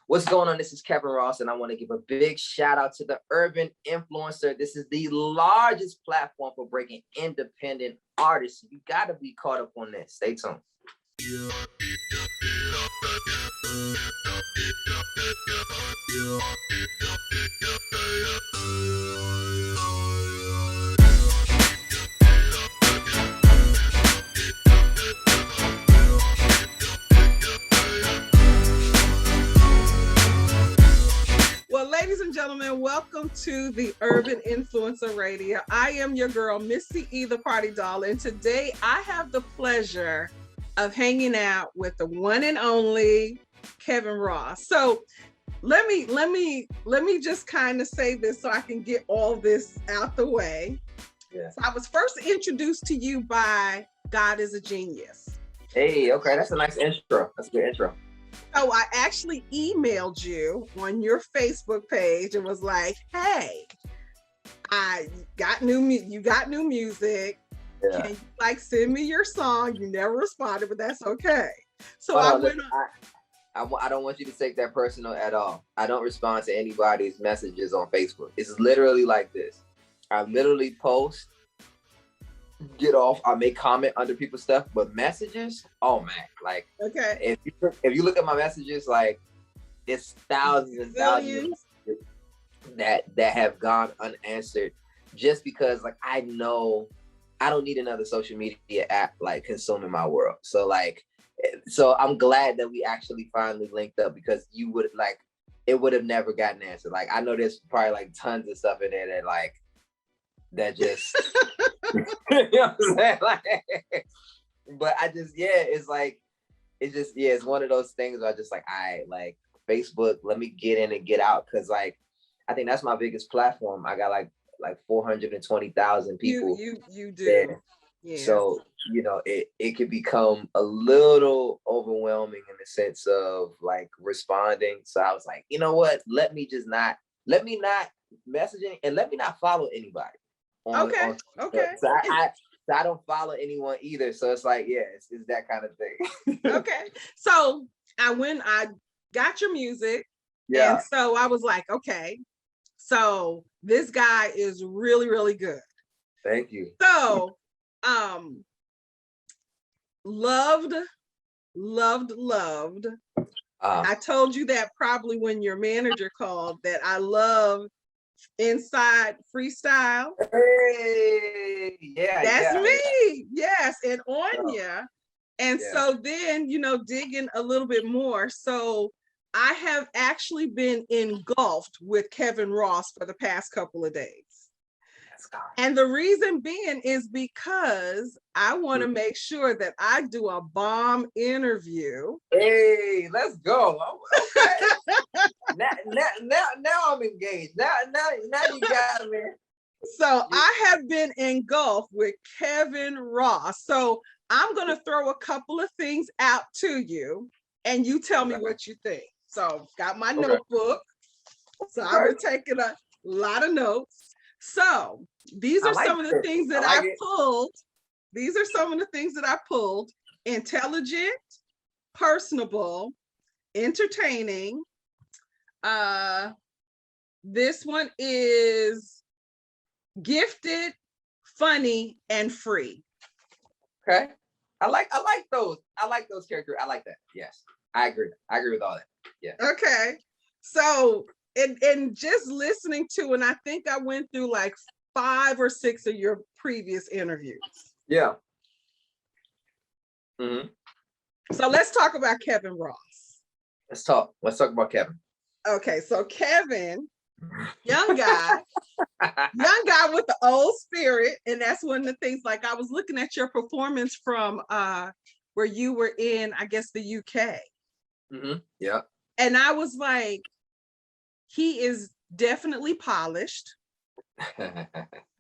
What's going on? This is Kevin Ross, and I want to give a big shout out to the Urban Influencer. This is the largest platform for breaking independent artists. You got to be caught up on this. Stay tuned. Well, ladies and gentlemen, welcome to the Urban Influencer Radio. I am your girl, Missy E, the Party Doll, and today I have the pleasure of hanging out with the one and only Kevin Ross. So let me just kind of say this so I can get all this out the way. Yeah. So I was first introduced to you by God is a Genius. Hey, okay, that's a nice intro. That's a good intro. So I actually emailed you on your Facebook page and was like, "Hey, you got new music. Yeah. Can you send me your song?" You never responded, but that's okay. So I don't want you to take that personal at all. I don't respond to anybody's messages on Facebook. It's literally like this. I literally post, get off, I make comment under people's stuff, but messages, oh man, okay. If you look at my messages, it's thousands and thousands that have gone unanswered, just because I know I don't need another social media app consuming my world. So I'm glad that we actually finally linked up, because you would it would have never gotten answered. I know there's probably tons of stuff in there that just you know what I'm saying? But it's one of those things where I just Facebook, let me get in and get out, because I think that's my biggest platform. I got 420,000 people. You do. There. Yeah. So it could become a little overwhelming in the sense of responding. So I was like, you know what? Let me not messaging, and let me not follow anybody. Okay. So I don't follow anyone either. So it's it's that kind of thing. Okay. So I got your music. Yeah. And so I was like, okay, so this guy is really, really good. Thank you. So, loved. I told you that probably when your manager called, that I love Inside Freestyle. Hey, yeah, that's me. Yeah. Yes, and Anya. And so then, digging a little bit more. So I have actually been engulfed with Kevin Ross for the past couple of days. And the reason being is because I want to make sure that I do a bomb interview. Hey, let's go. Okay. now I'm engaged. Now you got me. So I have been engulfed with Kevin Ross. So I'm going to throw a couple of things out to you, and you tell me what you think. So got my notebook. So I've been taking a lot of notes. So these are some of the things that I pulled. These are some of the things that I pulled: intelligent, personable, entertaining. This one is gifted, funny, and free. Okay. I like those. I like those characters. I like that. Yes. I agree with all that. Yeah. Okay. So and just listening to, and I think I went through 5 or 6 of your previous interviews. Yeah. Mm-hmm. So let's talk about Kevin Ross. Let's talk about Kevin. Okay, so Kevin, young guy with the old spirit, and that's one of the things. I was looking at your performance from where you were in, I guess, the UK. Mm-hmm. Yeah. And I was like, he is definitely polished.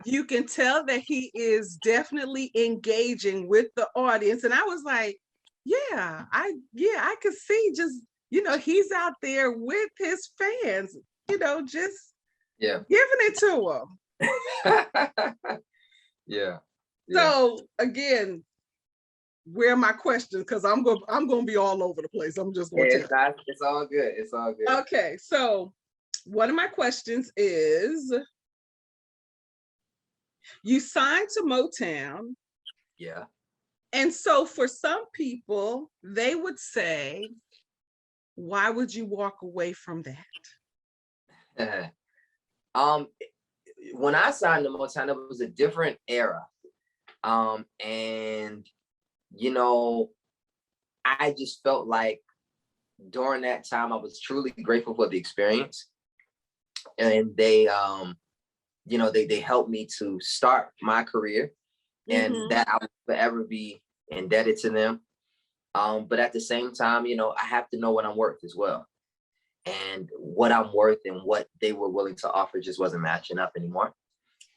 You can tell that he is definitely engaging with the audience. And I was like, I could see just, he's out there with his fans, just giving it to him. Yeah. So again, where my questions, because I'm going to be all over the place. I'm just going to tell. It's all good. It's all good. Okay, so one of my questions is, you signed to Motown. Yeah. And so for some people, they would say, why would you walk away from that? When I signed to Motown, it was a different era. And you know, I just felt like during that time, I was truly grateful for the experience. And they, you know, they helped me to start my career, and that I will forever be indebted to them. But at the same time, you know, I have to know what I'm worth as well. And what I'm worth and what they were willing to offer just wasn't matching up anymore.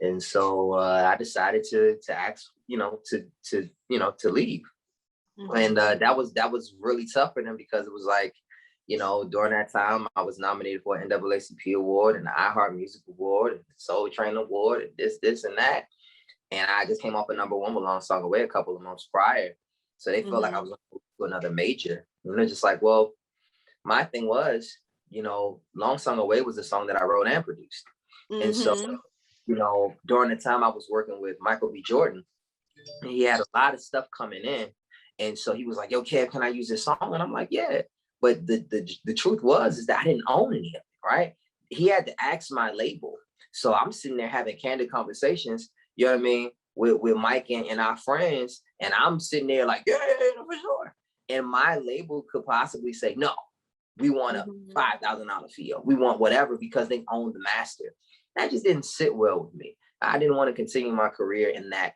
And so I decided to ask, you know, to leave. And that was really tough for them, because it was like, you know, during that time, I was nominated for an NAACP award and the iHeart Music Award and the Soul Train Award and this and that. And I just came off a #1 with Long Song Away a couple of months prior. So they felt like I was going to move to another major. And they're just like, well, my thing was, you know, Long Song Away was a song that I wrote and produced. And so, you know, during the time I was working with Michael B. Jordan, he had a lot of stuff coming in. And so he was like, yo, Kev, can I use this song? And I'm like, yeah. But the truth is that I didn't own any of it, right? He had to ask my label. So I'm sitting there having candid conversations, you know what I mean, with Mike and our friends. And I'm sitting there like, yeah, for sure. And my label could possibly say, no, we want a $5,000 fee, or we want whatever, because they own the master. That just didn't sit well with me. I didn't want to continue my career in that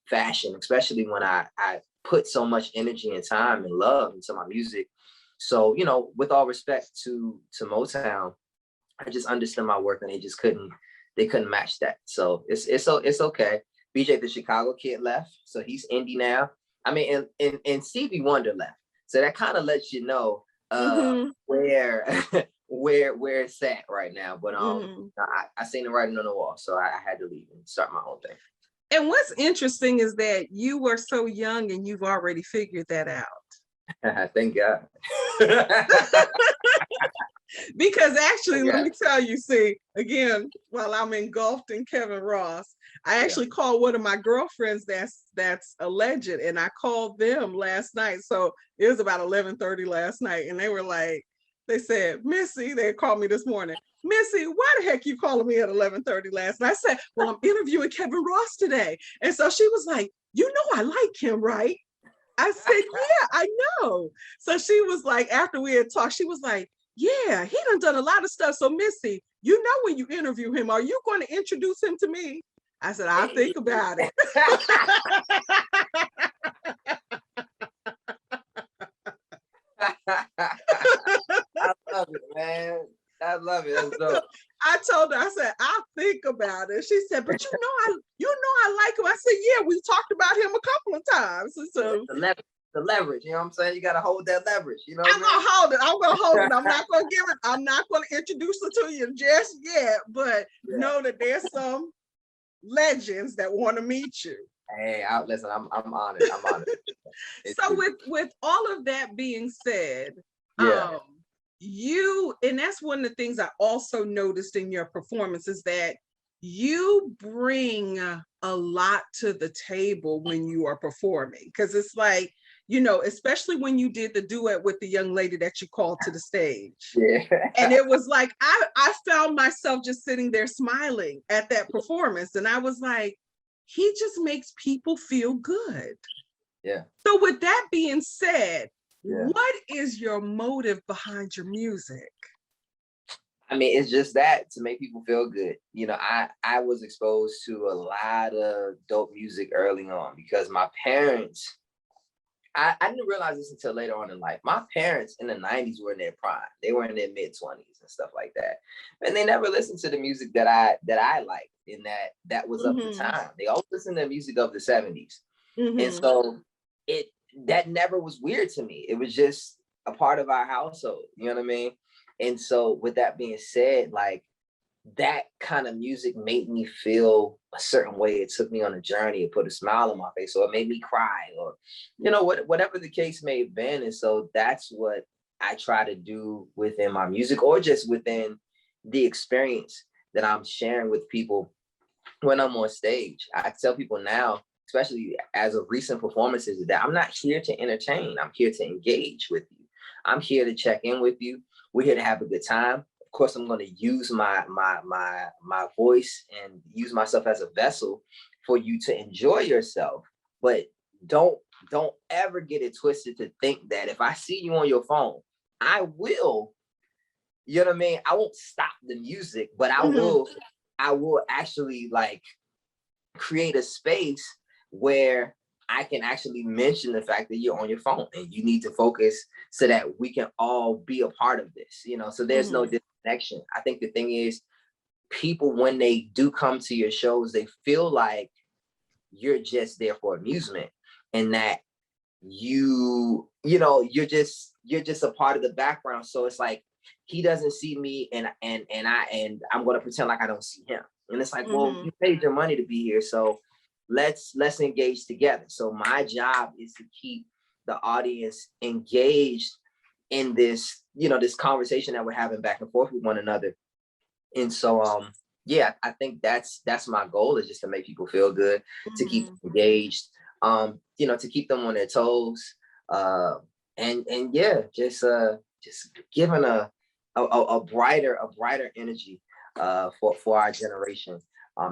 fashion, especially when I put so much energy and time and love into my music. So, you know, with all respect to Motown, I just understood my work, and they couldn't match that. So it's okay. BJ, the Chicago kid, left. So he's indie now. I mean, and Stevie Wonder left. So that kind of lets you know where it's at right now. But I seen the writing on the wall, so I had to leave and start my own thing. And what's interesting is that you were so young and you've already figured that out. Thank God. Because actually, let me tell you, see, again, while I'm engulfed in Kevin Ross, I actually called one of my girlfriends that's a legend, and I called them last night. So it was about 11:30 last night, and they said, Missy, they called me this morning. Missy, why the heck you calling me at 11:30 last night? I said, well, I'm interviewing Kevin Ross today. And so she was like, you know, I like him, right? I said, yeah, I know. So she was like, after we had talked, she was like, yeah, he done a lot of stuff. So Missy, you know, when you interview him, are you going to introduce him to me? I said, I'll think about it. I love it, man. I love it. That's dope. I told her, I said, I'll think about it. She said, but you know I like him. I said, yeah, we talked about him a couple of times. So the leverage, you know what I'm saying? You got to hold that leverage, you know. I'm gonna hold it. I'm not gonna give it. I'm not gonna introduce it to you just yet, but know that there's some legends that want to meet you. Hey, listen, I'm honored. I'm honored. So with all of that being said, you, and that's one of the things I also noticed in your performance, is that you bring a lot to the table when you are performing, because it's like, you know, especially when you did the duet with the young lady that you called to the stage. Yeah. And it was like, I found myself just sitting there smiling at that performance. And I was like, he just makes people feel good. Yeah. So with that being said, what is your motive behind your music? I mean, it's just that, to make people feel good. You know, I was exposed to a lot of dope music early on, because my parents, I didn't realize this until later on in life. My parents in the 90s were in their prime. They were in their mid-20s and stuff like that. And they never listened to the music that I liked, in that was of the time. They always listened to the music of the 70s. And so that never was weird to me. It was just a part of our household, you know what I mean? And so with that being said, like, that kind of music made me feel a certain way. It took me on a journey. It put a smile on my face, or it made me cry, or whatever the case may have been. And so that's what I try to do within my music, or just within the experience that I'm sharing with people when I'm on stage. I tell people now, especially as of recent performances, that I'm not here to entertain. I'm here to engage with you. I'm here to check in with you. We're here to have a good time. Of course, I'm going to use my voice and use myself as a vessel for you to enjoy yourself. But don't ever get it twisted to think that if I see you on your phone, I will, you know what I mean? I won't stop the music, but I will actually like create a space where I can actually mention the fact that you're on your phone and you need to focus so that we can all be a part of this, so there's no disconnection. I think the thing is, people, when they do come to your shows, they feel like you're just there for amusement, and that you're just a part of the background. So it's like, he doesn't see me and I'm going to pretend like I don't see him. And it's like, well, you paid your money to be here, so let's engage together. So my job is to keep the audience engaged in this, this conversation that we're having back and forth with one another. And so, yeah, I think that's my goal, is just to make people feel good, to keep engaged, to keep them on their toes, and yeah, just giving a brighter energy for our generation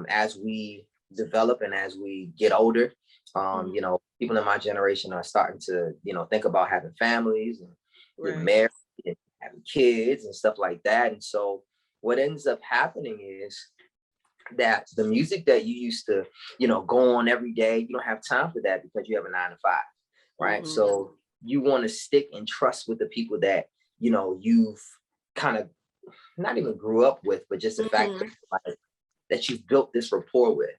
as we develop and as we get older. People in my generation are starting to think about having families and getting married and having kids and stuff like that. And so what ends up happening is that the music that you used to go on every day, you don't have time for that because you have a 9 to 5, right? So you want to stick and trust with the people that you've kind of not even grew up with, but just the fact that you've built this rapport with.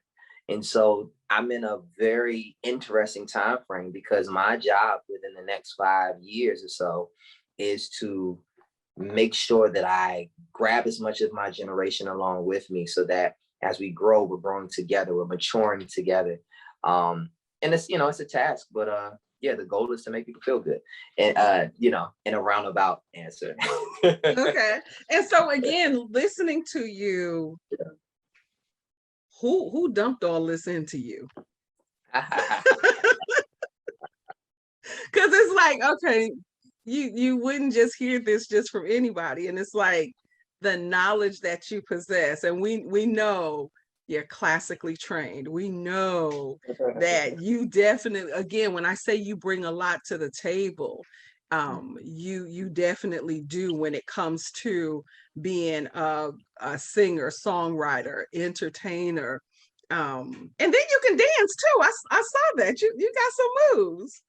And so I'm in a very interesting time frame, because my job within the next 5 years or so is to make sure that I grab as much of my generation along with me, so that as we grow, we're growing together, we're maturing together. And it's, it's a task, but yeah, the goal is to make people feel good, and in a roundabout answer. Okay. And so again, listening to you, who dumped all this into you? Because it's like, okay, you wouldn't just hear this just from anybody, and it's like the knowledge that you possess, and we know you're classically trained. We know that you definitely, again, when I say you bring a lot to the table, you definitely do when it comes to being a singer, songwriter, entertainer. And then you can dance too. I saw that you got some moves.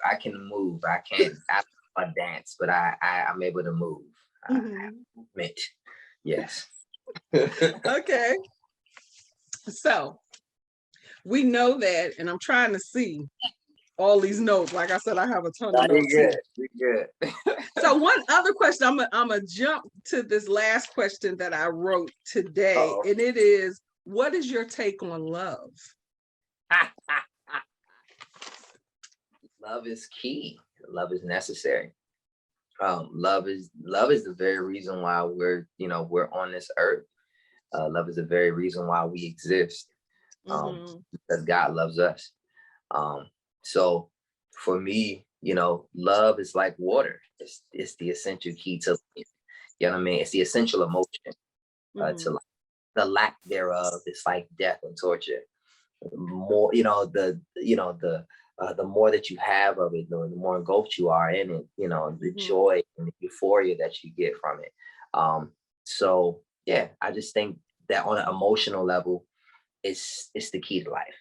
I can move. I can't dance, but I'm able to move. I have movement. Yes. Okay. So we know that, and I'm trying to see all these notes. Like I said, I have a ton of notes. You're good. So one other question, I'm gonna jump to this last question that I wrote today, and it is, what is your take on love? Love is key. Love is necessary. Love is the very reason why we're on this earth. Love is the very reason why we exist. Because God loves us. So for me, love is like water. It's the essential key to, you know what I mean? It's the essential emotion to life. The lack thereof is like death and torture. More, the more that you have of it, the more engulfed you are in it, the joy and the euphoria that you get from it. So yeah, I just think that on an emotional level, it's the key to life.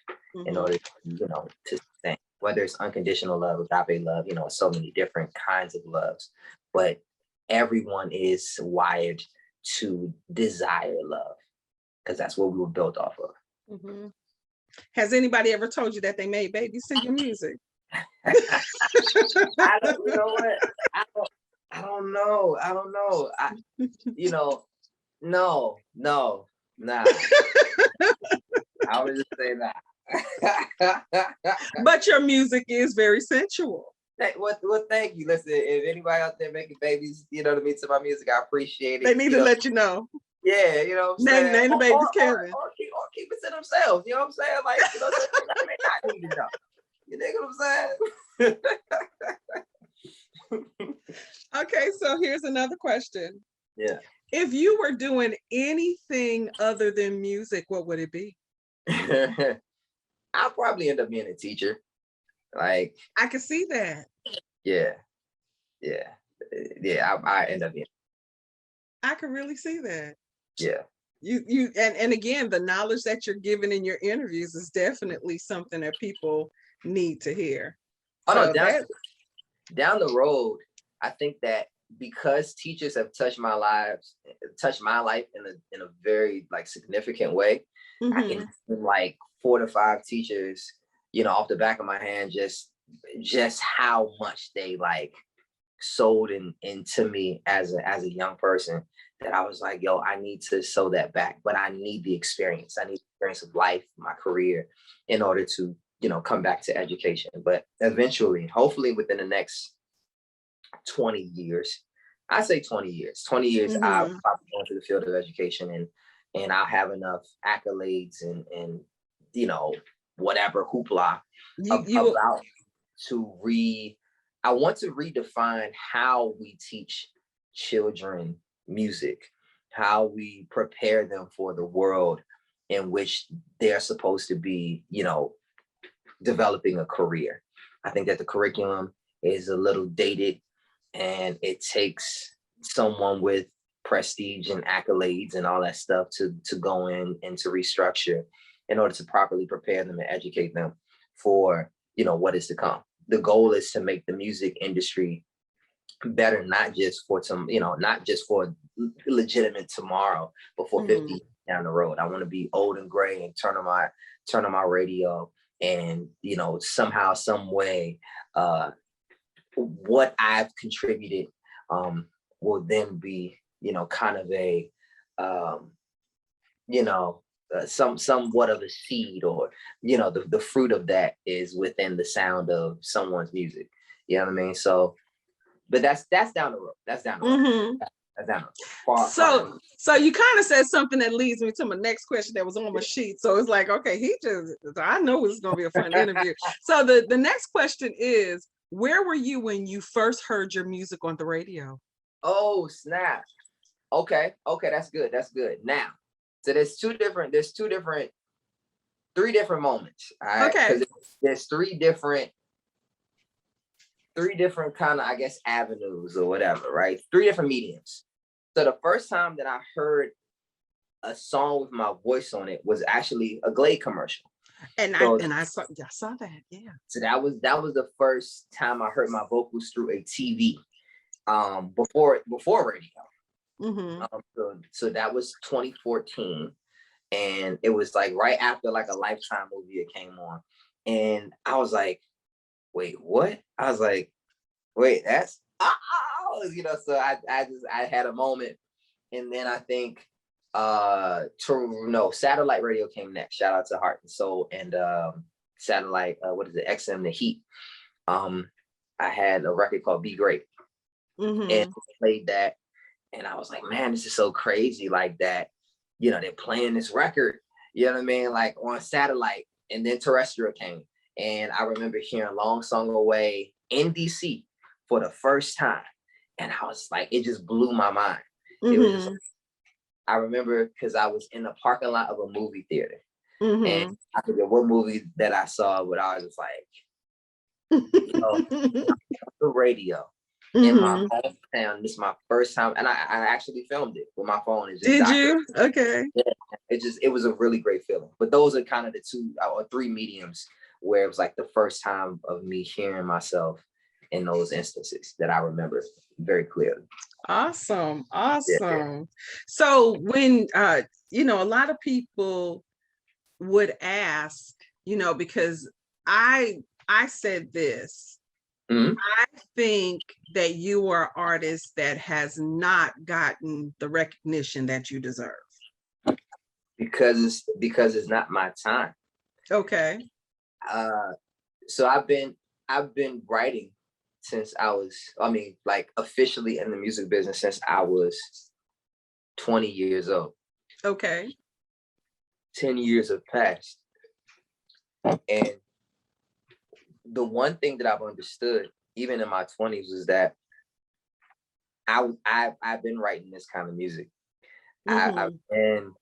In order to sustain, whether it's unconditional love, agape love, so many different kinds of loves, but everyone is wired to desire love, because that's what we were built off of. Has anybody ever told you that they made babies to your music? I don't know. No, nah. I would just say that. But your music is very sensual. Well, thank you. Listen, if anybody out there making babies, you know what I mean, to my music, I appreciate it. They need to let you know. Yeah, you know what I'm saying? Name the babies Kevin. Or keep it to themselves. You know what I'm saying? Like, you know, I may not need to know. You know what I'm saying? Okay, so here's another question. Yeah. If you were doing anything other than music, what would it be? I'll probably end up being a teacher. Like, I can see that. Yeah. I end up being. I can really see that. Yeah. And again, the knowledge that you're giving in your interviews is definitely something that people need to hear. Oh no, down the road, I think that because teachers have touched my life in a very like significant way, I can name like 4 to 5 teachers, you know, off the back of my hand, just how much they like sold into me as a young person, that I was like, yo, I need to sow that back, but I need the experience. I need the experience of life, my career, in order to, you know, come back to education. But eventually, hopefully within the next 20 years, I say 20 years, I'll probably go into the field of education, and I'll have enough accolades and you know, whatever hoopla about I want to redefine how we teach children music, how we prepare them for the world in which they're supposed to be, you know, developing a career. I think that the curriculum is a little dated, and it takes someone with prestige and accolades and all that stuff to go in and to restructure in order to properly prepare them and educate them for, you know, what is to come. The goal is to make the music industry better, not just for legitimate tomorrow, but for 50 years down the road. I want to be old and gray and turn on my radio, and, you know, somehow, some way, what I've contributed will then be, you know, kind of a you know, somewhat of a seed, or, you know, the fruit of that is within the sound of someone's music. You know what I mean? So, but that's down the road. That's down the road. That's down the road. So you kind of said something that leads me to my next question that was on my sheet. So it's like, okay, I know it's going to be a fun interview. So the next question is, where were you when you first heard your music on the radio? Oh, snap. Okay, that's good. Now, so there's three different moments. All right? Okay. There's three different kind of, I guess, avenues or whatever, right? 3 different mediums. So the first time that I heard a song with my voice on it was actually a Glade commercial. And I saw that, yeah. So that was the first time I heard my vocals through a TV, before radio. So that was 2014, and it was like right after like a Lifetime movie that came on, and I was like, wait, what? I was like, wait, that's you know. So I had a moment, and then I think satellite radio came next. Shout out to Heart and Soul and satellite, what is it, XM The Heat. I had a record called Be Great, and played that, and I was like, man, this is so crazy, like that, you know, they're playing this record, you know what I mean, like on satellite. And then terrestrial came, and I remember hearing Long Song Away in DC for the first time, and I was like, it just blew my mind. It was just, I remember because I was in the parking lot of a movie theater, and I forget what movie that I saw, but I was just like, you know, the radio in my hometown. This is my first time, and I actually filmed it with my phone. Did you? Okay. Yeah, it was a really great feeling. But those are kind of the 2 or 3 mediums where it was like the first time of me hearing myself in those instances that I remember very clearly. Awesome. Yeah. So when you know, a lot of people would ask, you know, because I said this, Mhm. I think that you are an artist that has not gotten the recognition that you deserve. Because it's not my time. Okay. So I've been writing since like officially in the music business since I was 20 years old. Okay. 10 years have passed. And the one thing that I've understood, even in my 20s, was that I've been writing this kind of music. I've been,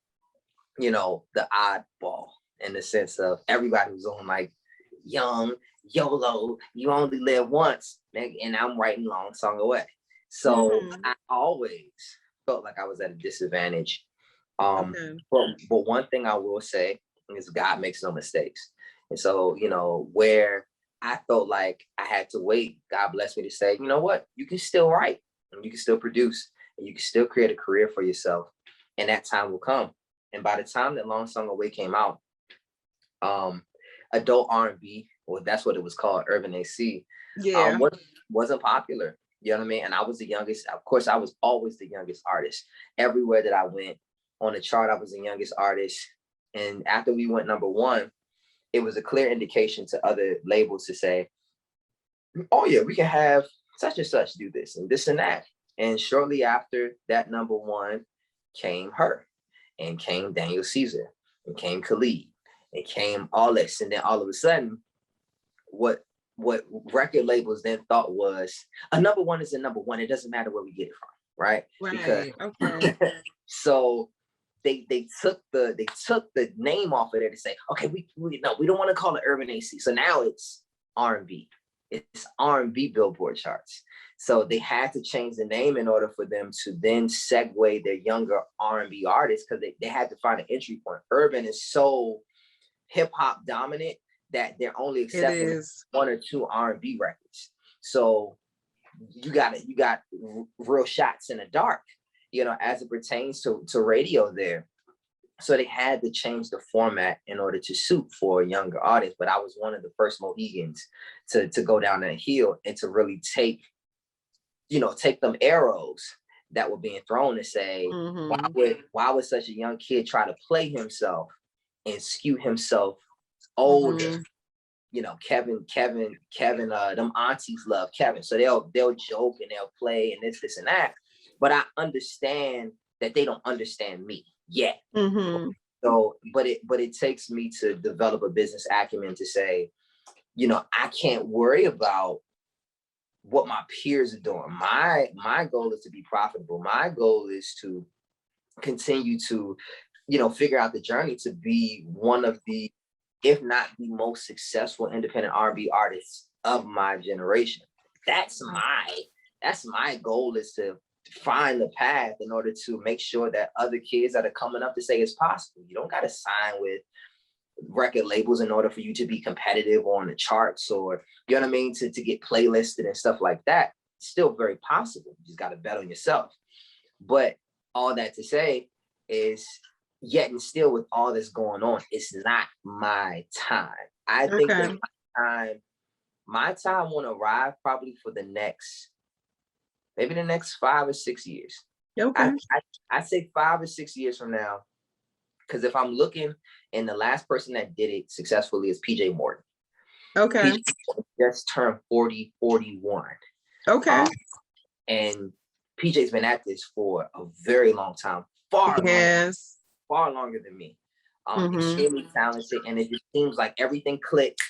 the oddball in the sense of everybody was on like young, YOLO, you only live once, and I'm writing Long Song Away. So I always felt like I was at a disadvantage. But one thing I will say is God makes no mistakes. And so, where I felt like I had to wait, God blessed me to say, you know what, you can still write and you can still produce and you can still create a career for yourself. And that time will come. And by the time that Long Song Away came out, adult R&B, well, that's what it was called, Urban AC, wasn't popular. You know what I mean? And I was the youngest. Of course, I was always the youngest artist. Everywhere that I went on the chart, I was the youngest artist. And after we went number one, it was a clear indication to other labels to say, oh yeah, we can have such and such do this and this and that. And shortly after that number one came her, and came Daniel Caesar, and came Khalid, and came all this. And then all of a sudden, what record labels then thought was a number one is a number one. It doesn't matter where we get it from, right? Because so they took the name off of there to say, okay, we don't want to call it Urban AC. So now it's R&B. It's R&B Billboard charts. So they had to change the name in order for them to then segue their younger R&B artists, because they had to find an entry point. Urban is so hip hop dominant that they're only accepting one or two R&B records. So you got real shots in the dark, as it pertains to radio there. So they had to change the format in order to suit for a younger audience. But I was one of the first Mohegans to go down that hill and to really take them arrows that were being thrown and say, why would such a young kid try to play himself and skew himself older? Kevin, them aunties love Kevin. So they'll joke and they'll play and this and that. But I understand that they don't understand me yet. So, but it takes me to develop a business acumen to say, I can't worry about what my peers are doing. My goal is to be profitable. My goal is to continue to, figure out the journey to be one of the, if not the most successful independent R&B artists of my generation. That's my goal, is to find the path in order to make sure that other kids that are coming up to say it's possible. You don't got to sign with record labels in order for you to be competitive on the charts, or, you know what I mean, to get playlisted and stuff like that. It's still very possible. You just got to bet on yourself. But all that to say is, yet and still, with all this going on, it's not my time. I think that my time won't arrive probably for the next 5 or 6 years. I say 5 or 6 years from now, because if I'm looking, and the last person that did it successfully is PJ Morton. He just turned 40, 41. And PJ's been at this for a very long time, far longer than me. Extremely talented, and it just seems like everything clicked,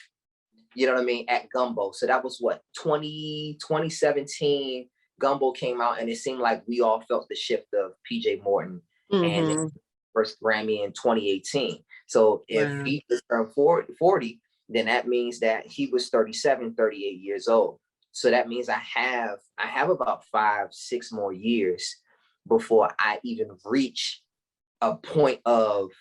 you know what I mean, at Gumbo. So that was 2017, Gumbo came out, and it seemed like we all felt the shift of PJ Morton and his first Grammy in 2018. So if he just turned 40, then that means that he was 37, 38 years old. So that means I have about 5-6 more years before I even reach a point of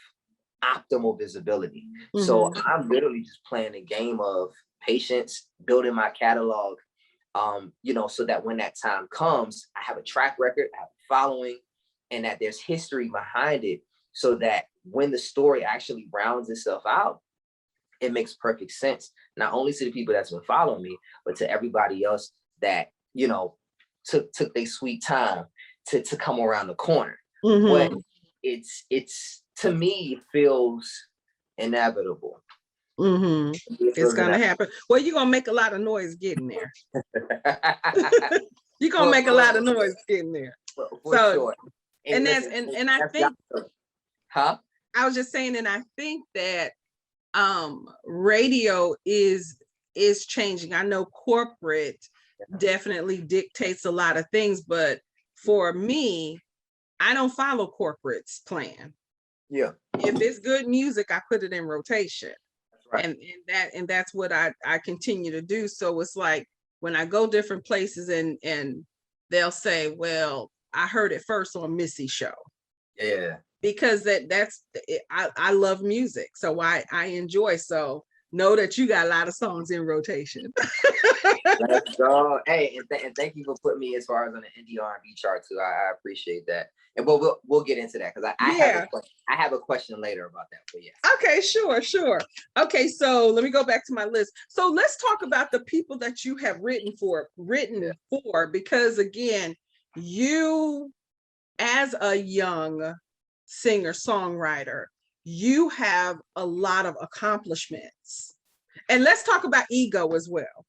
optimal visibility. So I'm literally just playing a game of patience, building my catalog, so that when that time comes, I have a track record, I have a following, and that there's history behind it, so that when the story actually rounds itself out, it makes perfect sense, not only to the people that's been following me, but to everybody else that, took their sweet time to come around the corner. But it's to me, it feels inevitable. It's gonna happen. Well, you're gonna make a lot of noise getting there. You're gonna make a lot of noise getting there. For sure. And I think, huh? I was just saying, and I think that radio is changing. I know corporate definitely dictates a lot of things, but for me, I don't follow corporate's plan. Yeah. If it's good music, I put it in rotation. That's right. And that's what I continue to do. So it's like when I go different places and they'll say, well, I heard it first on Missy show. Yeah. Because I love music. So I enjoy. So know that you got a lot of songs in rotation. Let's go. Hey, and thank you for putting me as far as on the indie R&B chart too. I appreciate that. And we'll get into that because I have a question later about that. But yeah. Okay, sure. Okay, so let me go back to my list. So let's talk about the people that you have written for, because again, you as a young singer-songwriter, you have a lot of accomplishments. And let's talk about ego as well.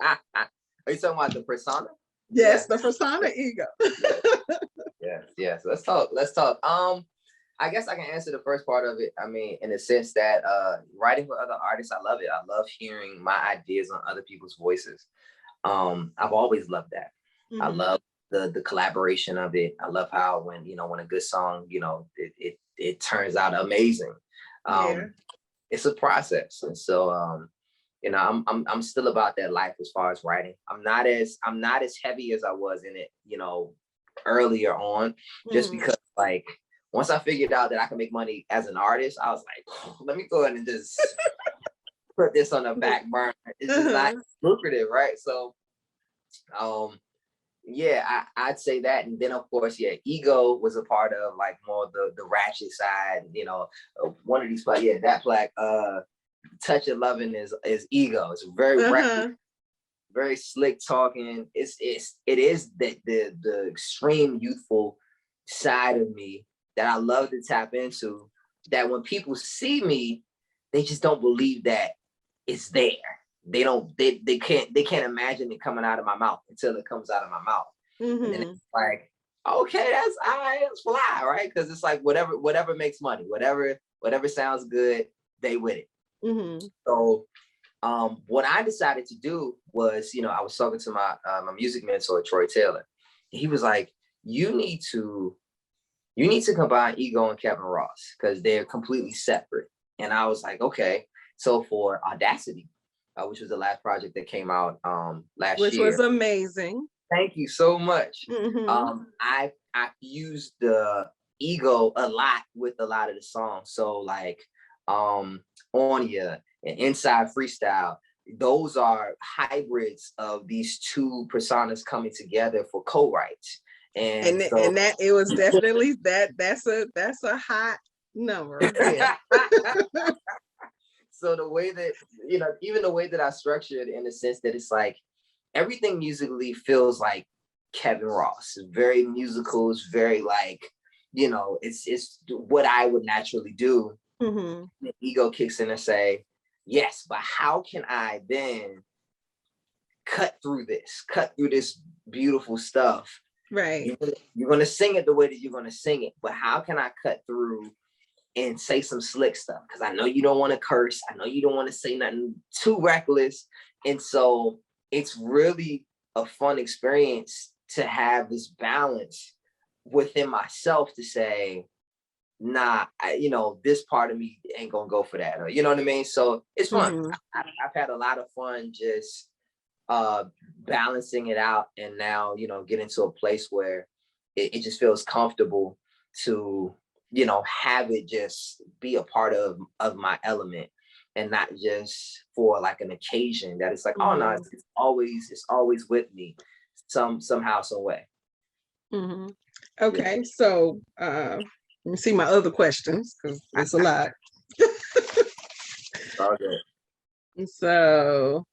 Are you talking about the persona? Yes, the persona ego. Yes. Let's talk. I guess I can answer the first part of it. I mean, in the sense that writing for other artists, I love it. I love hearing my ideas on other people's voices. I've always loved that. I love the collaboration of it. I love how when a good song, it turns out amazing. It's a process, and so I'm still about that life as far as writing. I'm not as heavy as I was in it, earlier on, just because like once I figured out that I can make money as an artist, I was like, let me go ahead and just put this on the back burner. It's just not lucrative, right? So I'd say that. And then of course, ego was a part of like more the ratchet side, one of these plaques, that plaque, Touch of Loving is ego. It's very reckless, very slick talking. It is the extreme youthful side of me that I love to tap into, that when people see me, they just don't believe that it's there. They can't imagine it coming out of my mouth until it comes out of my mouth. And then it's like, okay, that's all right, it's fly, right? Because it's like whatever makes money, whatever sounds good, they with it. So what I decided to do was, I was talking to my music mentor, Troy Taylor. He was like, you need to combine Ego and Kevin Ross because they're completely separate. And I was like, okay. So for Audacity, which was the last project that came out last year. Which was amazing. Thank you so much. I used the Ego a lot with a lot of the songs. So like Onya and Inside Freestyle, those are hybrids of these two personas coming together for co-writes. And that it was definitely that's a hot number. Yeah. So the way that, even the way that I structured it, in the sense that it's like everything musically feels like Kevin Ross. It's very musical. It's very like, it's what I would naturally do. The ego kicks in and say, yes, but how can I then cut through this beautiful stuff? Right. You're going to sing it the way that you're going to sing it, but how can I cut through and say some slick stuff? Because I know you don't want to curse. I know you don't want to say nothing too reckless. And so it's really a fun experience to have this balance within myself to say, nah, this part of me ain't gonna go for that. Or, you know what I mean? So it's fun. I've had a lot of fun just balancing it out, and now, getting to a place where it just feels comfortable to, have it just be a part of my element, and not just for like an occasion that it's like, oh no, it's always with me somehow, some way. Okay, so let me see my other questions because it's a lot. all good. And so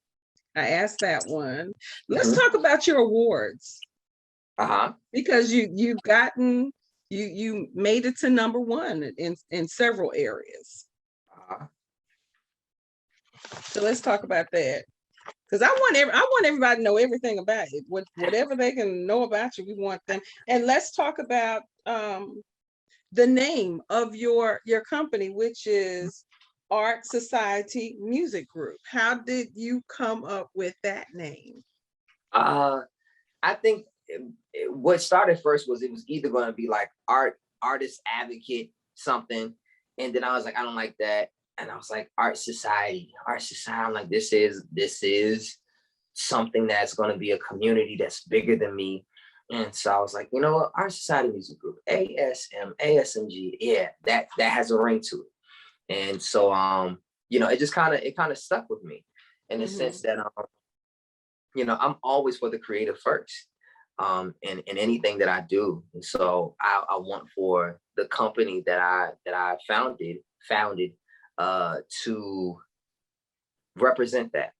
I asked that one. Let's Mhm. talk about your awards. Uh-huh. Because you made it to number one in several areas. Uh-huh. So let's talk about that. Because I want everybody to know everything about it. Whatever they can know about you, we want them. And let's talk about the name of your company, which is Art Society Music Group. How did you come up with that name? I think what started first was it was either going to be like artist advocate something, and then I was like, I don't like that, and I was like, art society. I'm like, this is something that's going to be a community that's bigger than me. And so I was like, you know what, Art Society Music Group, ASMG, yeah, that has a ring to it. And so it just kind of stuck with me in the sense that I'm always for the creative first, in anything that I do. And so I want for the company that I founded to represent that,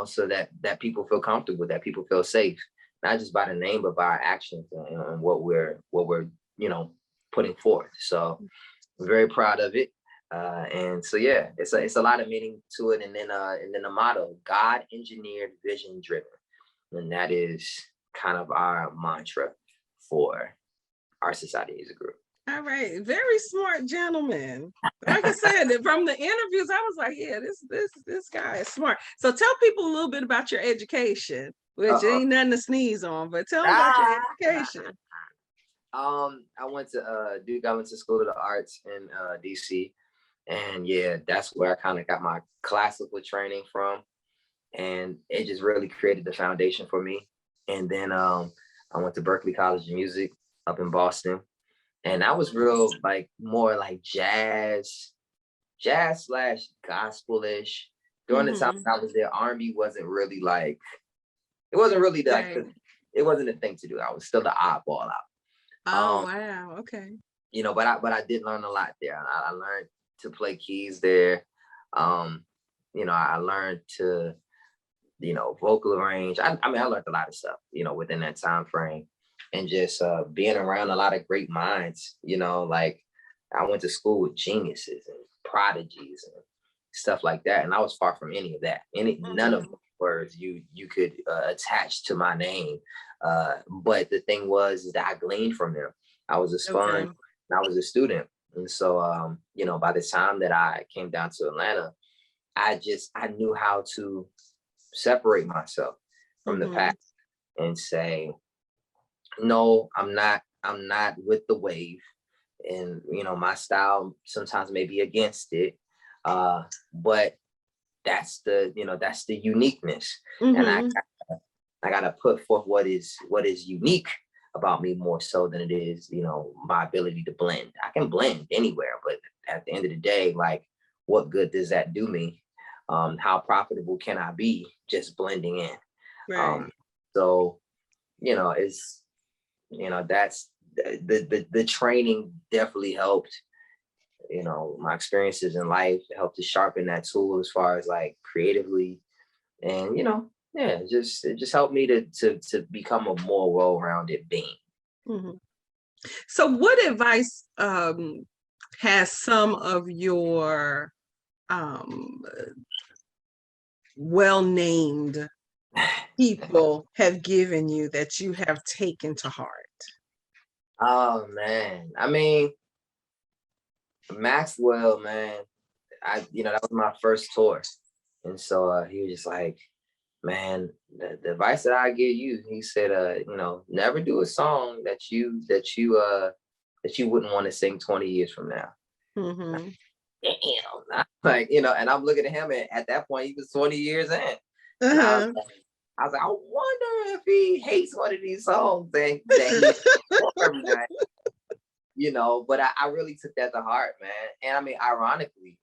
so that people feel comfortable, that people feel safe, not just by the name, but by our actions and what we're putting forth. So I'm very proud of it. And so yeah, it's a lot of meaning to it. And then the motto, God engineered, vision driven. And that is kind of our mantra for Our Society Music Group. All right, very smart gentleman. Like I said, from the interviews, I was like, yeah, this guy is smart. So tell people a little bit about your education, which ain't nothing to sneeze on, but tell them about your education. I went to Duke. I went to School of the Arts in DC, and yeah, that's where I kind of got my classical training from, and it just really created the foundation for me. And then I went to Berklee College of Music up in Boston, and I was real more like jazz slash gospel-ish. During the time I was there, R&B wasn't really like, it wasn't really it wasn't a thing to do. I was still the oddball out. Oh wow, okay. But I did learn a lot there. I learned to play keys there. I learned to vocal range. I learned a lot of stuff, within that time frame, and just being around a lot of great minds. Like I went to school with geniuses and prodigies and stuff like that, and I was far from any of that. None of the words you could attach to my name. But the thing was that I gleaned from them. I was a sponge. I was a student, and so by the time that I came down to Atlanta, I knew how to separate myself from the past and say, no, I'm not with the wave. And my style sometimes may be against it, but that's the uniqueness. And I gotta put forth what is unique about me more so than it is my ability to blend. I can blend anywhere, but at the end of the day, like, what good does that do me? How profitable can I be just blending in? Right. So it's that's the training definitely helped. My experiences in life helped to sharpen that tool as far as like creatively, and it just helped me to become a more well-rounded being. So what advice has some of your well-named people have given you that you have taken to heart? Oh man, I mean, Maxwell, man, that was my first tour, and so he was just like, man, the advice that I give you, he said, never do a song that you wouldn't want to sing 20 years from now. Damn, like, and I'm looking at him, and at that point he was 20 years in. I was like, I wonder if he hates one of these songs that he every night. But I really took that to heart, man. And I mean, ironically,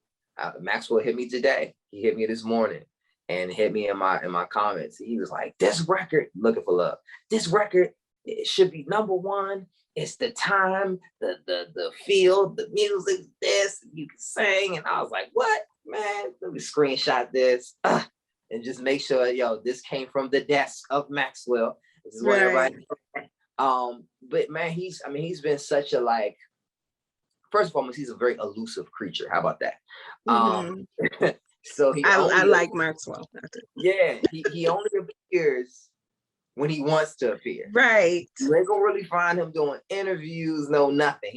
Maxwell hit me today. He hit me this morning and hit me in my comments. He was like, this record, Looking for Love, this record, it should be #1. It's the time, the feel, the music, this, you can sing. And I was like, what? man, let me screenshot this and just make sure, yo, this came from the desk of Maxwell. This is what everybody. But man, he's been such a like. First and foremost, he's a very elusive creature. How about that? So I like Maxwell. Yeah, he only appears when he wants to appear. Right. You ain't gonna really find him doing interviews, no nothing.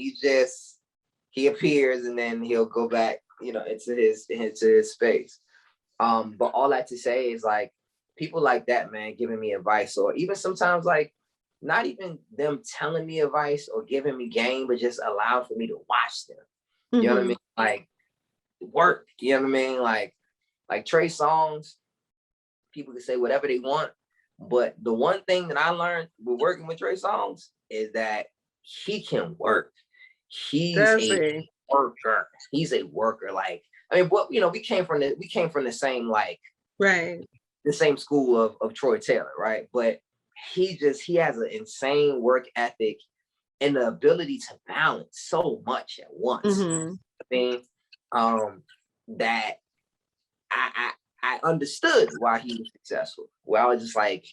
He appears and then he'll go back, into his space. But all that to say is like people like that, man, giving me advice, or even sometimes like not even them telling me advice or giving me game, but just allowing for me to watch them. You know what I mean? Like work. You know what I mean? Like Trey Songz, people can say whatever they want, but the one thing that I learned with working with Trey Songz is that he can work. He's a worker. He's a worker. Like, I mean, we came from the same, like, right, the same school of Troy Taylor, right? But he has an insane work ethic and the ability to balance so much at once. I mean, that I understood why he was successful. Well, I was just like,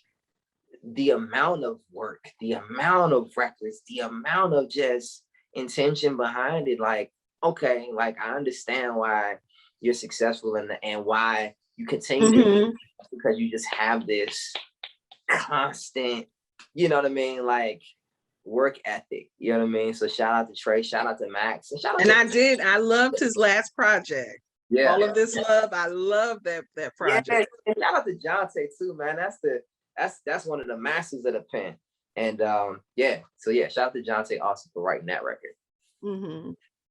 the amount of work, the amount of records, the amount of just intention behind it. Like, okay, like I understand why you're successful and why you continue to be, because you just have this constant, you know what I mean, like work ethic. You know what I mean? So shout out to Trey, shout out to Max, and shout out I loved his last project. Yeah, all of this love. I love that project. Yeah, and shout out to Jonte too, man. That's one of the masters of the pen. And so shout out to Jonte also for writing that record.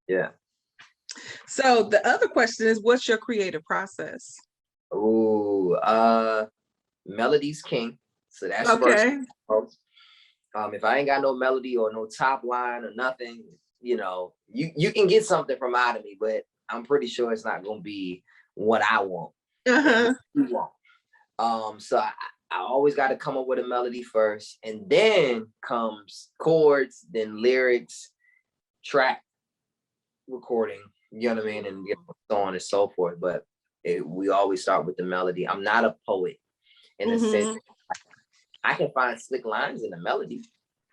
Yeah. So the other question is, what's your creative process? Ooh, melody's king. So that's okay. First. If I ain't got no melody or no top line or nothing, you can get something from out of me, but I'm pretty sure it's not gonna be what I want. You want. So I always got to come up with a melody first, and then comes chords, then lyrics, track recording. You know what I mean, and so on and so forth. But we always start with the melody. I'm not a poet in a sense. I can find slick lines in the melody,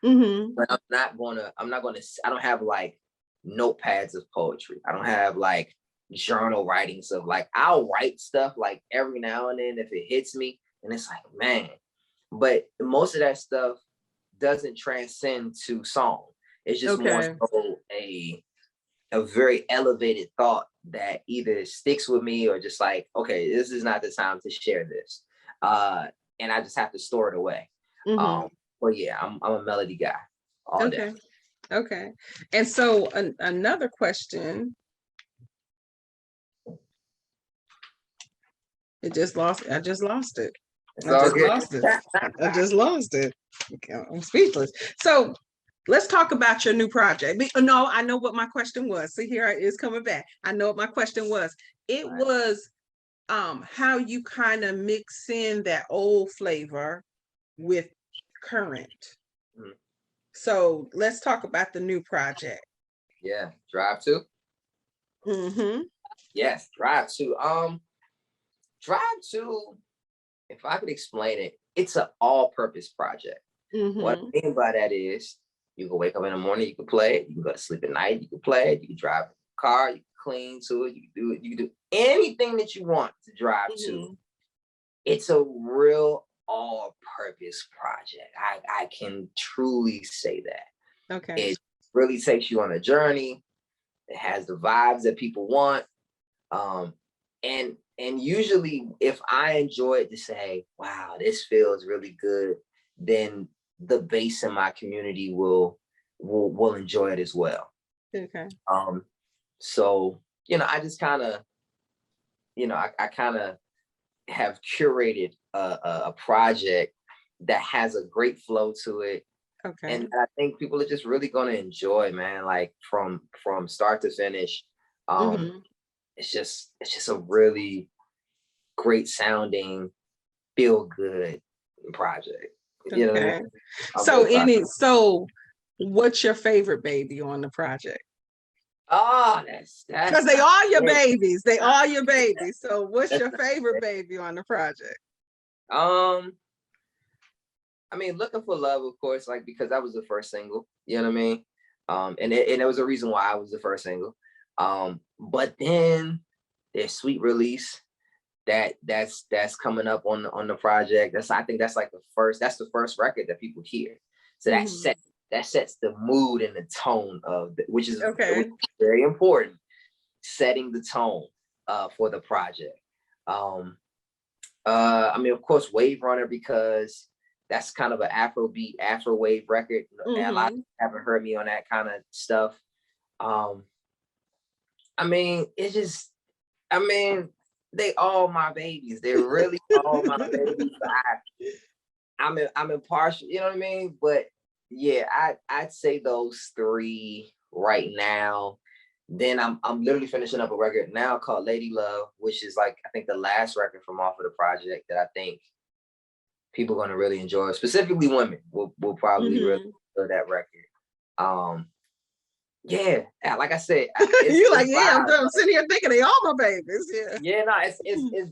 but I don't have like notepads of poetry. I don't have like journal writings of like, I'll write stuff like every now and then if it hits me, and it's like, man, but most of that stuff doesn't transcend to song. It's just more so a very elevated thought that either sticks with me or just like, okay, this is not the time to share this. And I just have to store it away. But yeah, I'm a melody guy all day. Okay. And so another question. I just lost it. I just lost it. Okay, I'm speechless. So let's talk about your new project. No, I know what my question was. See, here it is coming back. I know what my question was. It was how you kind of mix in that old flavor with current. So let's talk about the new project. Yeah, Drive 2. Yes, Drive 2. Drive 2, if I could explain it, it's an all-purpose project. What I mean by that is, you can wake up in the morning, you can play it. You can go to sleep at night, you can play it. You can drive a car, you can clean to it. You can do it. You can do anything that you want to drive to. It's a real all-purpose project. I can truly say that. Okay. It really takes you on a journey. It has the vibes that people want. And usually if I enjoy it to say, wow, this feels really good, then the base in my community will enjoy it as well. Okay. So, I just kind of, I kind of have curated a project that has a great flow to it. Okay. And I think people are just really going to enjoy, man, like from start to finish. It's just a really great sounding, feel good project. You know what I mean? So what's your favorite baby on the project? Oh, that's because they are your great. babies. They are your babies. So what's your favorite baby on the project? I mean, Looking for Love, of course, like because that was the first single, you know what I mean? And there was a reason why I was the first single. But then there's Sweet Release that's coming up on the project. I think that's like the first record that people hear. So that sets the mood and the tone of which is very important, setting the tone for the project. I mean, of course, Wave Runner, because that's kind of an Afrobeat, Afro wave record. And a lot of people haven't heard me on that kind of stuff. I mean, they all my babies. They're really all my babies. I'm impartial, you know what I mean? But yeah, I'd say those three right now. Then I'm literally finishing up a record now called Lady Love, which is like I think the last record from off of the project that I think people are gonna really enjoy. Specifically women will probably really enjoy that record. Yeah, like I said, you like, yeah, I'm sitting here thinking they all my babies. Yeah, no, it's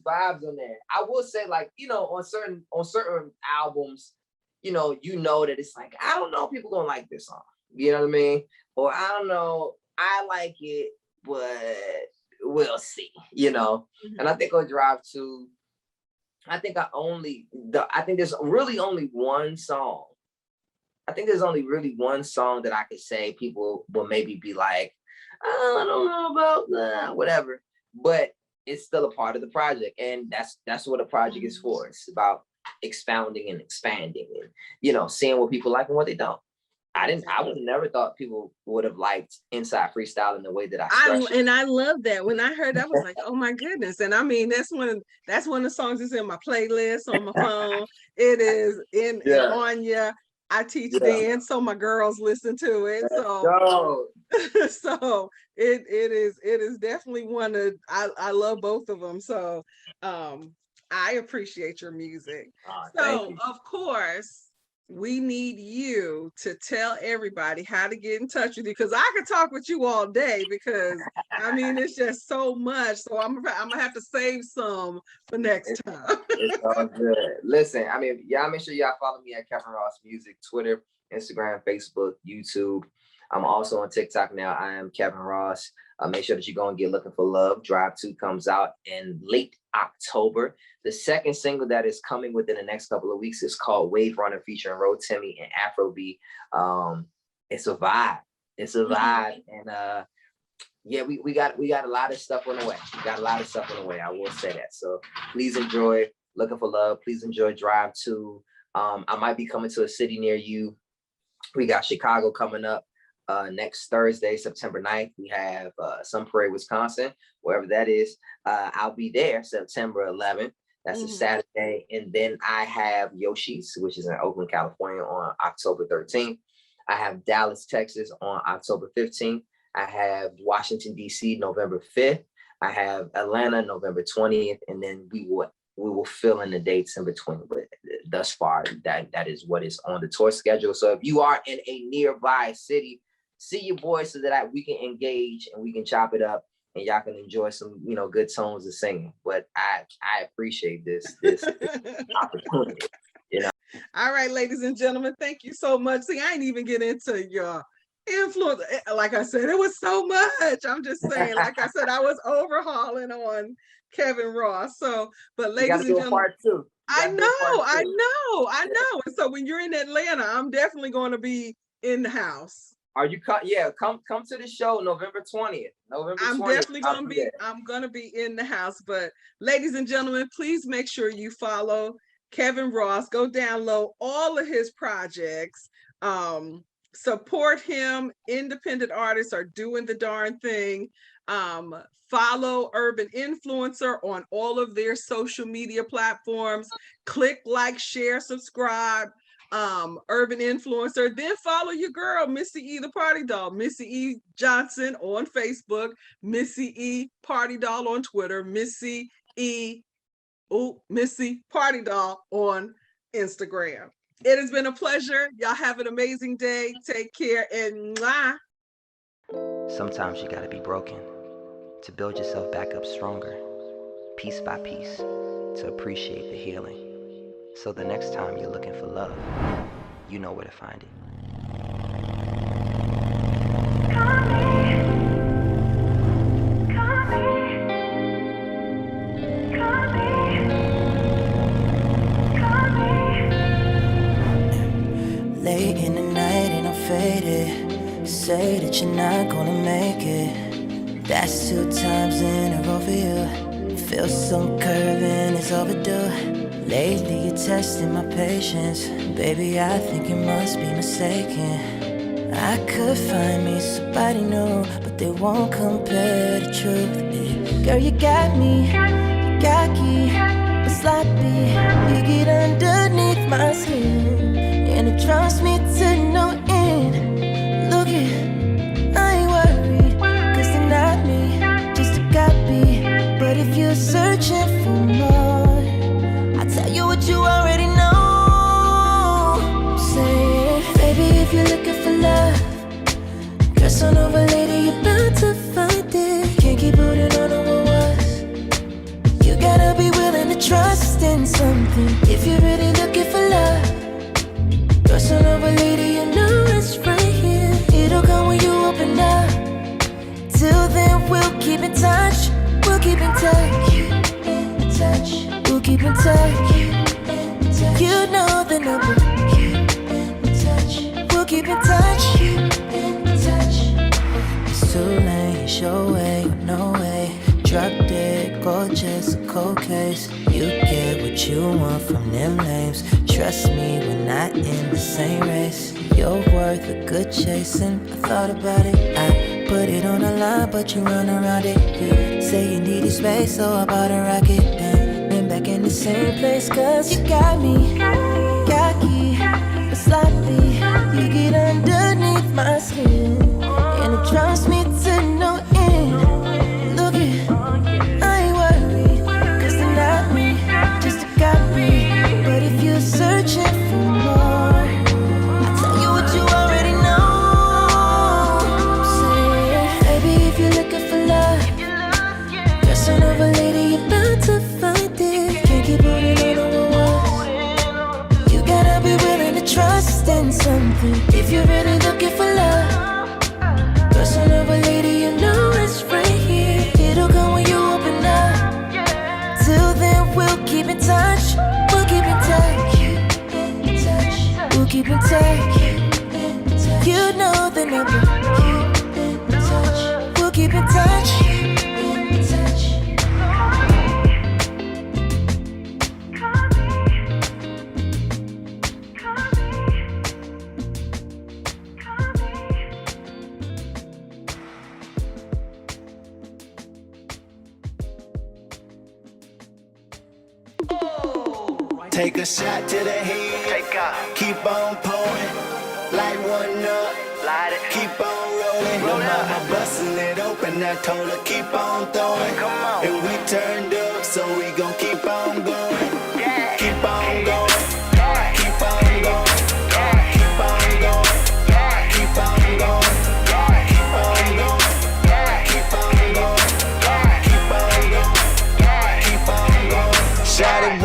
vibes on there. I will say, like, you know, on certain albums, you know that it's like, I don't know if people gonna like this song. You know what I mean? Or I don't know, I like it, but we'll see, you know. And I think on Drive 2, I think there's really only one song. I think there's only really one song that I could say people will maybe be like, oh, I don't know about that, whatever. But it's still a part of the project, and that's what a project is for. It's about expounding and expanding, and you know, seeing what people like and what they don't. I would have never thought people would have liked Inside Freestyle in the way that I structured. And I love that. When I heard that, I was like, oh my goodness. And I mean, that's one of the songs that's in my playlist on my phone. It is in Anya. I teach dance, so my girls listen to it. So so it is definitely one of I love both of them. So I appreciate your music. So of course, we need you to tell everybody how to get in touch with you, because I could talk with you all day, because I mean, it's just so much. So I'm gonna have to save some for next time. It's all good. Listen, I mean, y'all make sure y'all follow me at Kevin Ross Music, Twitter, Instagram, Facebook, YouTube. I'm also on TikTok now. I am Kevin Ross. Make sure that you go and get Looking for Love. Drive 2 comes out in late October. The second single that is coming within the next couple of weeks is called Wave Runner, featuring Ro Timmy and Afrobeat. It's a vibe. It's a vibe. And yeah, we got a lot of stuff on the way. We got a lot of stuff on the way. I will say that. So please enjoy Looking for Love. Please enjoy Drive 2. I might be coming to a city near you. We got Chicago coming up. Next Thursday, September 9th, we have Sun Prairie, Wisconsin, wherever that is. I'll be there September 11th. That's a Saturday. And then I have Yoshi's, which is in Oakland, California, on October 13th. I have Dallas, Texas on October 15th. I have Washington, D.C., November 5th. I have Atlanta, November 20th. And then we will fill in the dates in between. But thus far, that is what is on the tour schedule. So if you are in a nearby city, see your boy so that we can engage and we can chop it up and y'all can enjoy some, you know, good tones of singing. But I appreciate this opportunity, you know. All right, ladies and gentlemen, thank you so much. See, I ain't even get into your influence. Like I said, it was so much. I'm just saying, like I said, I was overhauling on Kevin Ross. So, but ladies and gentlemen, part 2. I know. And so when you're in Atlanta, I'm definitely going to be in the house. Are you come to the show November 20th. I'm definitely gonna be I'm gonna be in the house. But ladies and gentlemen, please make sure you follow Kevin Ross. Go download all of his projects. Support him. Independent artists are doing the darn thing. Follow Urban Influencer on all of their social media platforms. Click like, share, subscribe. Urban Influencer. Then follow your girl, Missy E the Party Doll, Missy E Johnson on Facebook, Missy E Party Doll on Twitter, Missy Party Doll on Instagram. It has been a pleasure. Y'all have an amazing day. Take care and mwah. Sometimes you gotta be broken to build yourself back up stronger, piece by piece, to appreciate the healing. So the next time you're looking for love, you know where to find it. Late in the night and I'm faded. Say that you're not gonna make it. That's 2 times in a row for you. Feel some curving, it's overdue. Lately you're testing my patience. Baby, I think you must be mistaken. I could find me somebody new, but they won't compare the truth. Girl, you got me, cocky, but sloppy. You get underneath my skin, and it drives me to no end. Look it, I ain't worried, cause they're not me, just a copy. But if you're searching for more, I'll tell you what you already know. Say it, baby, if you're looking for love, dress on over, lady, you're bound to find it. Can't keep holding on to what was. You gotta be willing to trust in something if you're really looking for love. Dress on over, lady, you know it's right here. It'll come when you open up. Till then, we'll keep in touch. We'll keep in touch. We'll keep in touch. You know the number. We'll keep in touch. It's too late, it's your way, no way. Drop dead, gorgeous, a cold case. You get what you want from them lames. Trust me, we're not in the same race. You're worth a good chasing. I thought about it, I put it on the line, but you run around it. You say you needed space, so I bought a rocket. Then back in the same place, cause you got me, cocky, but sloppy. You get underneath my skin, and it drives me to no end. Look it, I ain't worried, cause they're not me, just a copy. But if you're searching for more, I'll tell you what you already know. Say it, baby, if you're looking for love, dress on over, lady, you're bound to find it. Can't keep holding on to what was. You gotta be willing to trust in something if you're really looking for love. Dress on over, lady, you know it's right here. It'll come when you open up. Till then, we'll keep in touch. We'll keep in touch. We'll keep in touch. You know the number. We'll keep in touch. Take a shot to the head. Take off. Keep on pouring. Light one up. Light it. Keep on rolling. Roll mama busting it open. I told her keep on throwing. Come on. And we turned up, so we gon' keep on going. Yeah. Keep on going. Yeah. Keep on going. Yeah. Keep on going. Yeah. Keep on going. Yeah. Keep on going. Yeah. Keep on going. Yeah. Keep on going. Yeah. Keep on going. Shout it,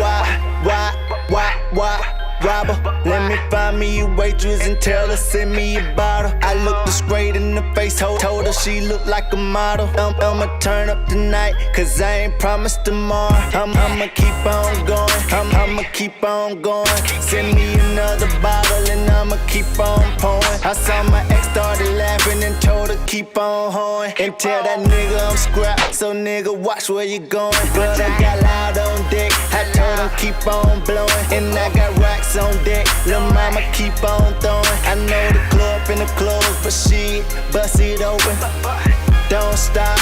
why, robber? Let me find me a waitress and tell her send me a bottle. I looked her straight in the face, told her she looked like a model. I'ma turn up tonight, cause I ain't promised tomorrow. I'ma keep on going, I'ma keep on going. Send me another bottle and I'ma keep on pouring. I saw my ex started laughing and told her keep on hoeing. And tell that nigga I'm scrapped, so nigga watch where you going. But I got loud on deck, I told him keep on blowing. And I got racks on deck, lil' mama keep on throwing. I know the club finna close, but shit, bust it open. Don't stop,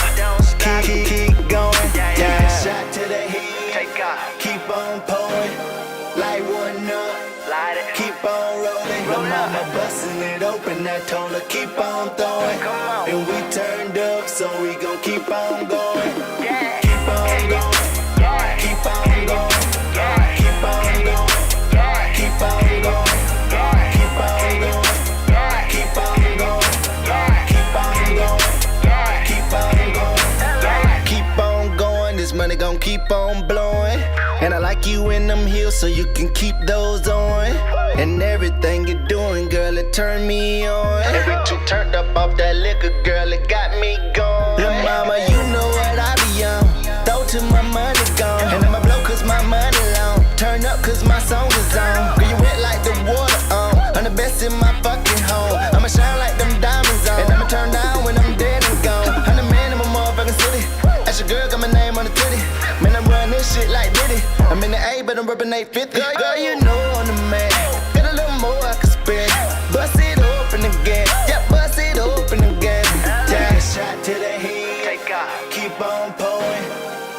keep going. Yeah. Shot to the head, take off. Keep on pouring, light one up. Keep on rolling, lil' mama busting it open. I told her keep on throwing. And we turned up, so we gon' keep on going. Keep on going, keep on going. Keep on going, keep on going. Keep on going, keep on going. Keep on going, keep on blowing. And I like you in them heels, so you can keep those on. And everything you're doing, girl, it turned me on. Every too turned up off that liquor, girl, it got me going. Lil' mama, you know what I be on. Throw till my money gone. And I'ma blow cause my money long. Turn up cause my song is on. Girl, you wet like the water on. I'm the best in my fucking home. I'ma shine like them diamonds on. And I'ma turn down when I'm dead and gone. I'm the man in my motherfucking city. That's your girl, got my name on the titty. Man, I'm running this shit like Diddy. I'm in the A, but I'm reppin' 850. Girl, you know I'm the man. Got a little more I can spend. Bust it open again. Yeah, bust it open again. Take a shot to the head. Take off. Keep on pouring.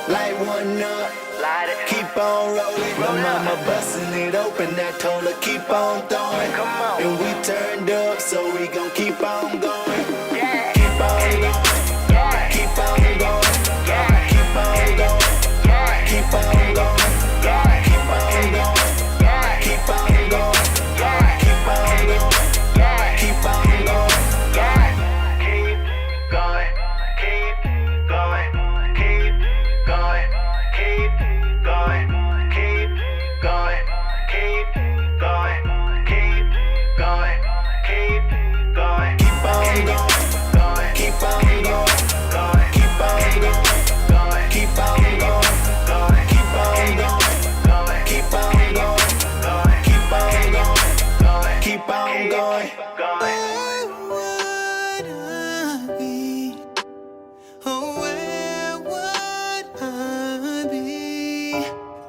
Light one up. Light it. Keep on rolling. My mama bustin' it open. I told her keep on throwing. Come on. And we turned up, so we gon' keep on going. Yeah. Keep on going. Yeah. Keep on going. Yeah. Keep on going. Yeah. Keep on going. Yeah. Keep on going. Yeah. Keep on going. Yeah. Keep on going. Yeah. Keep on going. Yeah. Keep going. Keep going. Keep going. Keep going. Keep going. Keep going. Keep going. Keep going. Keep on going. Keep on going. Keep on going. Keep on going. Keep on going. Keep on going. Keep on going. Keep on going. Where would I be? Oh, where would I be?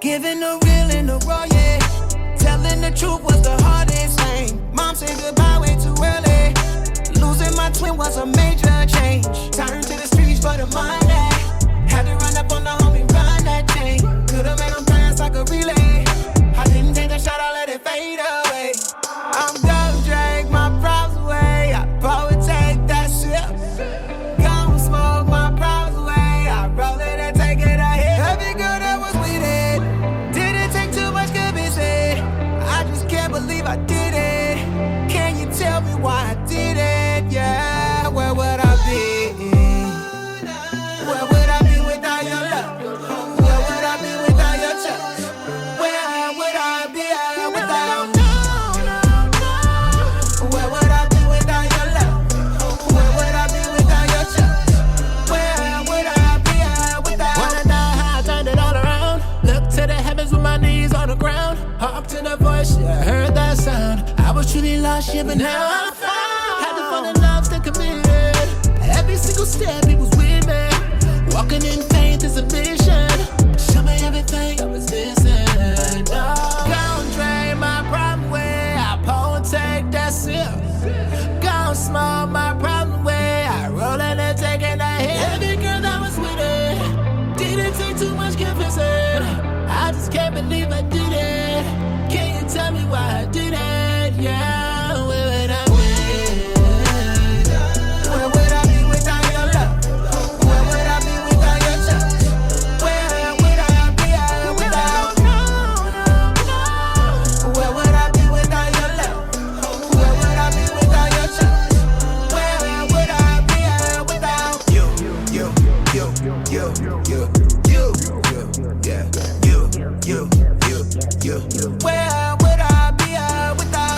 Giving the real and the raw, yeah. Telling the truth was the hardest thing. Mom said goodbye way too early. Losing my twin was a major change. Turned to the streets for the money. Had to run up on the homie, run that chain. Could've made him dance like a relay. I didn't take the shot, I let it fade away. I'm gonna drag my problems away. I probably take that sip. Gonna smoke my problems away. I roll it and take it a hit. Every girl that was with it didn't take too much convincing. I just can't believe I did it. Can you tell me why I did it? Yeah, where would I be? Where would I be without your love? Where would I be without your touch? Where would I be without you? Where would I be without your love? Where would I be without your touch? Where would I be without? Wanna know how I turned it all around? Look to the heavens with my knees on the ground. Hark to the voice, yeah, I heard that sound. I was truly lost, yeah, but now I'm found. Had to fall in love, stay committed. Every single step, he was with me. Walking in faith is a mission. Show me everything I was missing. Oh, gonna drain my problem away. I pull and take that sip. Gonna smoke my problem away. I roll it and take it a hit. Every girl that was with it didn't take too much convincing. I just can't believe I did it. Can you tell me why I did it? Yeah, where would I be? Where would I be without your love? Where would I be without your touch? Where would I be without you? Where would I be without your love? Where would I be without your touch? Where would I be without you? You, yeah, you. Where would I be without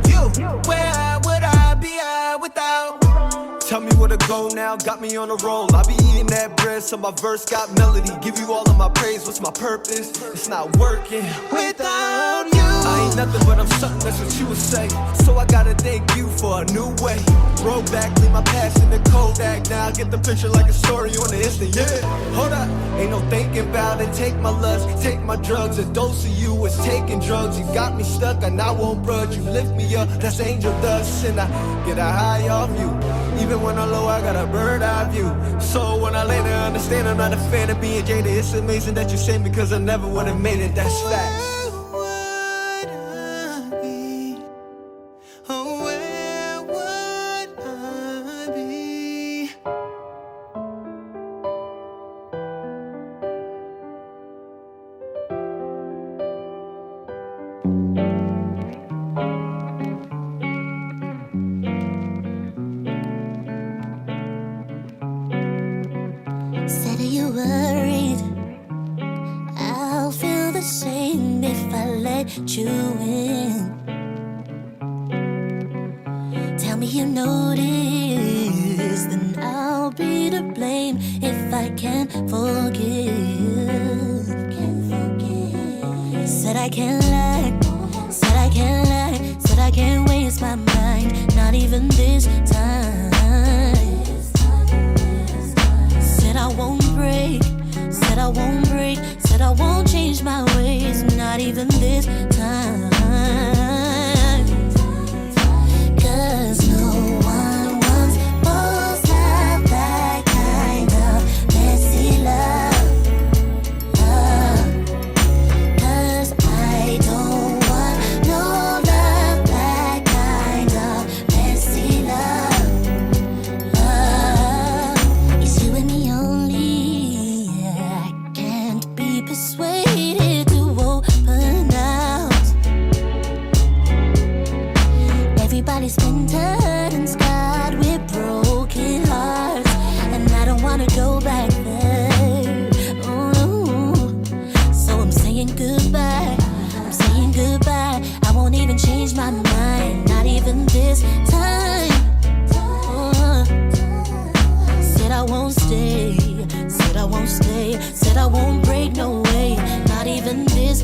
you? Where would I be without? Tell me where to go now, got me on a roll. I be eating that bread, so my verse got melody. Give you all of my praise, what's my purpose? It's not working Without you. I ain't nothing but I'm something, that's what you would say. So I gotta thank you for a new way. Roll back, leave my past in the Kodak. Now I get the picture like a story on the instant, yeah. Hold up, ain't no thinking about it. Take my lust, take my drugs. A dose of you is taking drugs. You got me stuck and I won't budge. You lift me up, that's angel dust. And I get a high off you. Even when I'm low, I got a bird eye view. So when I later understand I'm not a fan of being jaded, it's amazing that you say me, cause I never would've made it, that's facts. you in. Tell me you notice, then I'll be to blame if I can't forgive. Said I can't lie, said I can't lie, said I can't waste my mind, not even this time. Said I won't break, said I won't break, said I won't change my ways, not even this time. 'Cause no one wants both have that kind of messy love. 'Cause I don't want no love, that kind of messy love. It's you and me only. I can't be persuaded to open out. Everybody's been turned and scarred with broken hearts, and I don't wanna go back there. Oh, so I'm saying goodbye. I'm saying goodbye. I won't even change my mind, not even this time. Said I won't stay, said I won't stay, said I won't break no way, not even this